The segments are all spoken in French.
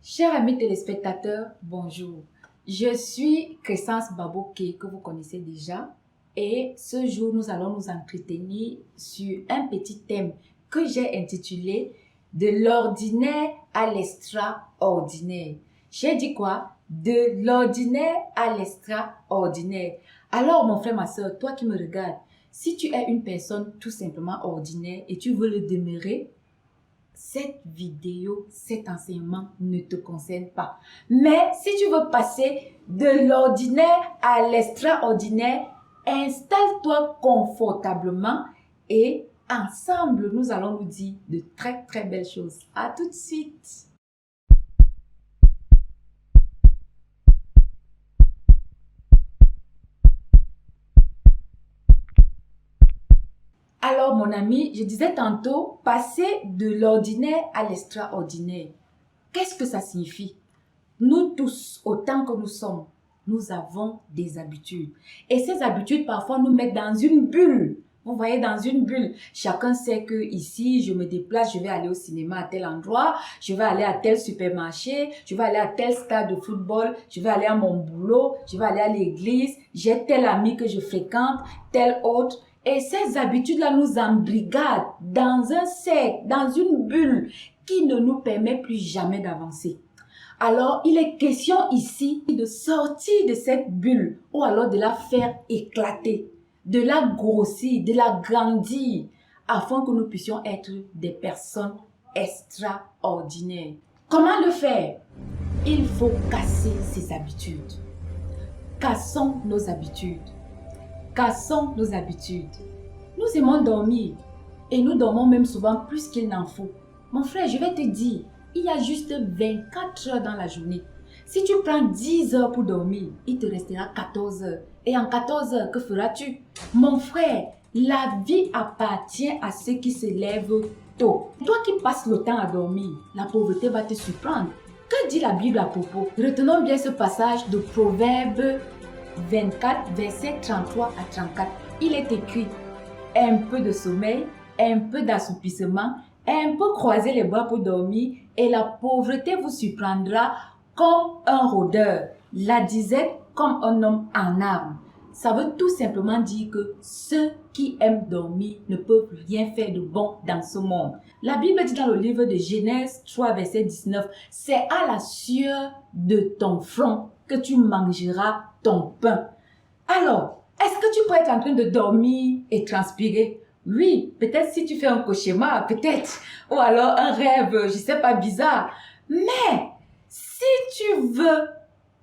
Chers amis téléspectateurs, bonjour. Je suis Crescence Baboké que vous connaissez déjà et ce jour nous allons nous entretenir sur un petit thème que j'ai intitulé « De l'ordinaire à l'extraordinaire ». J'ai dit quoi? De l'ordinaire à l'extraordinaire. Alors mon frère, ma soeur, toi qui me regardes, si tu es une personne tout simplement ordinaire et tu veux le demeurer, cette vidéo, cet enseignement ne te concerne pas. Mais si tu veux passer de l'ordinaire à l'extraordinaire, installe-toi confortablement et ensemble, nous allons nous dire de très très belles choses. À tout de suite. Alors mon ami, je disais tantôt, passer de l'ordinaire à l'extraordinaire. Qu'est-ce que ça signifie? Nous tous, autant que nous sommes, nous avons des habitudes. Et ces habitudes, parfois, nous mettent dans une bulle. Vous voyez, dans une bulle. Chacun sait que ici, je me déplace, je vais aller au cinéma à tel endroit, je vais aller à tel supermarché, je vais aller à tel stade de football, je vais aller à mon boulot, je vais aller à l'église, j'ai tel ami que je fréquente, tel autre. Et ces habitudes-là nous embrigadent dans un cercle, dans une bulle qui ne nous permet plus jamais d'avancer. Alors, il est question ici de sortir de cette bulle ou alors de la faire éclater, de la grossir, de la grandir, afin que nous puissions être des personnes extraordinaires. Comment le faire? Il faut casser ses habitudes. Cassons nos habitudes. Cassons nos habitudes. Nous aimons dormir et nous dormons même souvent plus qu'il n'en faut. Mon frère, je vais te dire, il y a juste 24 heures dans la journée. Si tu prends 10 heures pour dormir, il te restera 14 heures. Et en 14 heures, que feras-tu? Mon frère, la vie appartient à ceux qui se lèvent tôt. Toi qui passes le temps à dormir, la pauvreté va te surprendre. Que dit la Bible à propos? Retenons bien ce passage de Proverbe 24, versets 33 à 34. Il est écrit, un peu de sommeil, un peu d'assoupissement, un peu croiser les bras pour dormir et la pauvreté vous surprendra comme un rôdeur, la disette comme un homme en armes. Ça veut tout simplement dire que ceux qui aiment dormir ne peuvent rien faire de bon dans ce monde. La Bible dit dans le livre de Genèse 3, verset 19, « C'est à la sueur de ton front que tu mangeras ton pain. » Alors, est-ce que tu peux être en train de dormir et transpirer? Oui, peut-être si tu fais un cauchemar, peut-être, ou alors un rêve, je sais pas, bizarre. Mais, si tu veux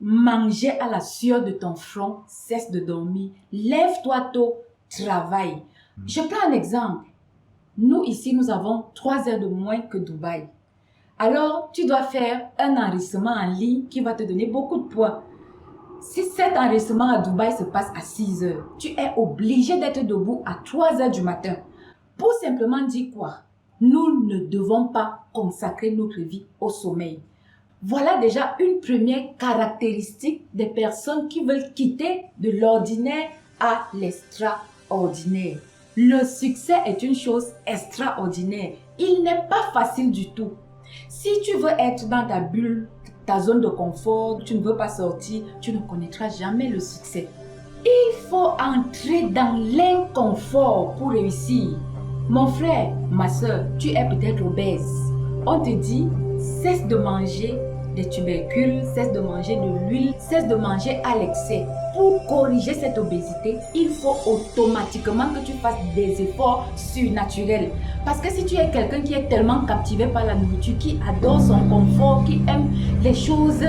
manger à la sueur de ton front, cesse de dormir, lève-toi tôt, travaille. Je prends un exemple. Nous, ici, nous avons 3 heures de moins que Dubaï. Alors, tu dois faire un enregistrement en ligne qui va te donner beaucoup de points. Si cet enregistrement à Dubaï se passe à 6 heures, tu es obligé d'être debout à 3 heures du matin. Pour simplement dire quoi? Nous ne devons pas consacrer notre vie au sommeil. Voilà déjà une première caractéristique des personnes qui veulent quitter de l'ordinaire à l'extraordinaire. Le succès est une chose extraordinaire. Il n'est pas facile du tout. Si tu veux être dans ta bulle, ta zone de confort, tu ne veux pas sortir, tu ne connaîtras jamais le succès. Il faut entrer dans l'inconfort pour réussir. Mon frère, ma soeur, tu es peut-être obèse. On te dit, cesse de manger des tubercules, cesse de manger de l'huile, cesse de manger à l'excès. Pour corriger cette obésité, il faut automatiquement que tu fasses des efforts surnaturels. Parce que si tu es quelqu'un qui est tellement captivé par la nourriture, qui adore son confort, qui aime les choses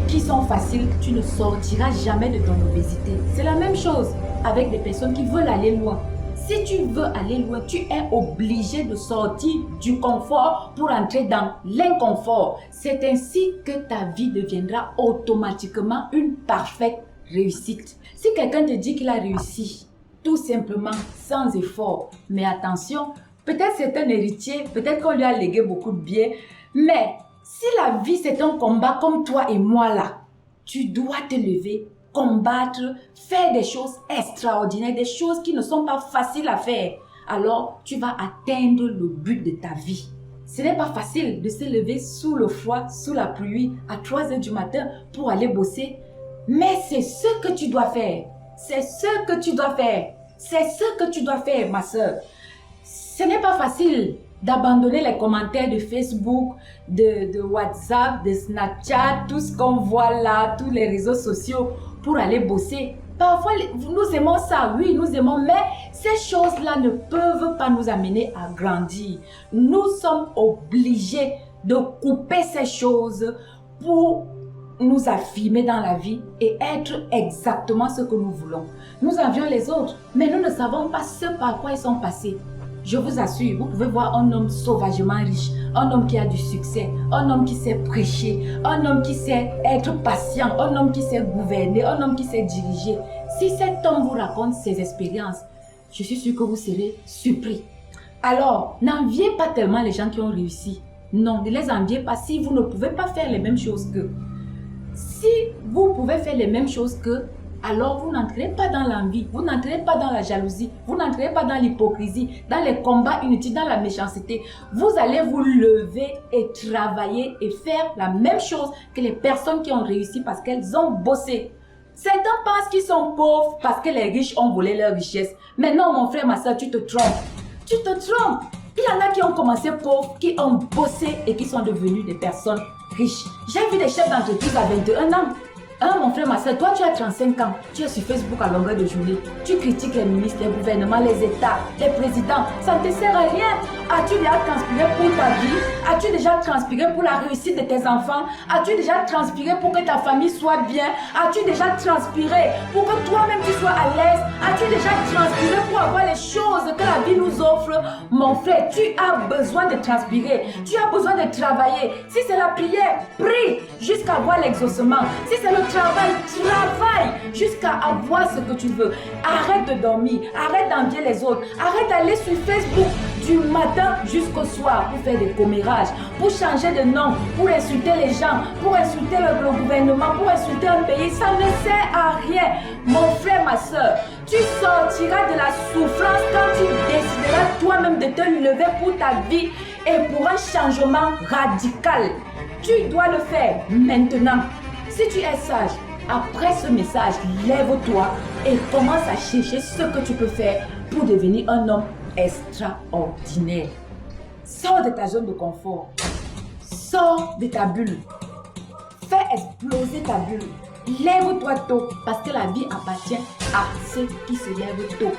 qui sont faciles, tu ne sortiras jamais de ton obésité. C'est la même chose avec des personnes qui veulent aller loin. Si tu veux aller loin, tu es obligé de sortir du confort pour entrer dans l'inconfort. C'est ainsi que ta vie deviendra automatiquement une parfaite réussite. Si quelqu'un te dit qu'il a réussi, tout simplement, sans effort, mais attention, peut-être c'est un héritier, peut-être qu'on lui a légué beaucoup de biens, mais si la vie c'est un combat comme toi et moi là, tu dois te lever, combattre, faire des choses extraordinaires, des choses qui ne sont pas faciles à faire. Alors, tu vas atteindre le but de ta vie. Ce n'est pas facile de se lever sous le froid, sous la pluie, à 3 heures du matin pour aller bosser. Mais c'est ce que tu dois faire. C'est ce que tu dois faire. C'est ce que tu dois faire, ma soeur. Ce n'est pas facile d'abandonner les commentaires de Facebook, de WhatsApp, de Snapchat, tout ce qu'on voit là, tous les réseaux sociaux pour aller bosser. Parfois, nous aimons ça, oui, nous aimons, mais ces choses-là ne peuvent pas nous amener à grandir. Nous sommes obligés de couper ces choses pour nous affirmer dans la vie et être exactement ce que nous voulons. Nous envions les autres, mais nous ne savons pas ce par quoi ils sont passés. Je vous assure, vous pouvez voir un homme sauvagement riche, un homme qui a du succès, un homme qui sait prêcher, un homme qui sait être patient, un homme qui sait gouverner, un homme qui sait diriger. Si cet homme vous raconte ses expériences, je suis sûre que vous serez surpris. Alors, n'enviez pas tellement les gens qui ont réussi. Non, ne les enviez pas si vous ne pouvez pas faire les mêmes choses qu'eux. Si vous pouvez faire les mêmes choses qu'eux, alors vous n'entrez pas dans l'envie, vous n'entrez pas dans la jalousie, vous n'entrez pas dans l'hypocrisie, dans les combats inutiles, dans la méchanceté. Vous allez vous lever et travailler et faire la même chose que les personnes qui ont réussi parce qu'elles ont bossé. Certains pensent qu'ils sont pauvres parce que les riches ont volé leur richesse. Mais non, mon frère, ma soeur, tu te trompes. Tu te trompes. Il y en a qui ont commencé pauvres, qui ont bossé et qui sont devenus des personnes riches. J'ai vu des chefs d'entreprise à 21 ans. Mon frère, ma soeur, toi tu as 35 ans, tu es sur Facebook à longueur de journée, tu critiques les ministres, les gouvernements, les États, les présidents, ça ne te sert à rien. As-tu déjà transpiré pour ta vie? As-tu déjà transpiré pour la réussite de tes enfants? As-tu déjà transpiré pour que ta famille soit bien? As-tu déjà transpiré pour que toi-même tu sois à l'aise? As-tu déjà transpiré pour avoir les choses que la vie nous offre? Mon frère, tu as besoin de transpirer, tu as besoin de travailler. Si c'est la prière, prie jusqu'à avoir l'exaucement. Si c'est le travaille jusqu'à avoir ce que tu veux. Arrête de dormir, arrête d'envier les autres, arrête d'aller sur Facebook du matin jusqu'au soir pour faire des commérages, pour changer de nom, pour insulter les gens, pour insulter le gouvernement, pour insulter un pays. Ça ne sert à rien. Mon frère, ma soeur, tu sortiras de la souffrance quand tu décideras toi-même de te lever pour ta vie et pour un changement radical. Tu dois le faire maintenant. Si tu es sage, après ce message, lève-toi et commence à chercher ce que tu peux faire pour devenir un homme extraordinaire. Sors de ta zone de confort. Sors de ta bulle. Fais exploser ta bulle. Lève-toi tôt parce que la vie appartient à ceux qui se lèvent tôt.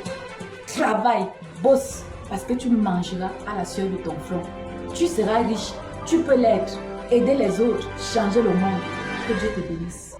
Travaille, bosse parce que tu mangeras à la sueur de ton front. Tu seras riche, tu peux l'être. Aider les autres, changer le monde. Que Dieu te bénisse.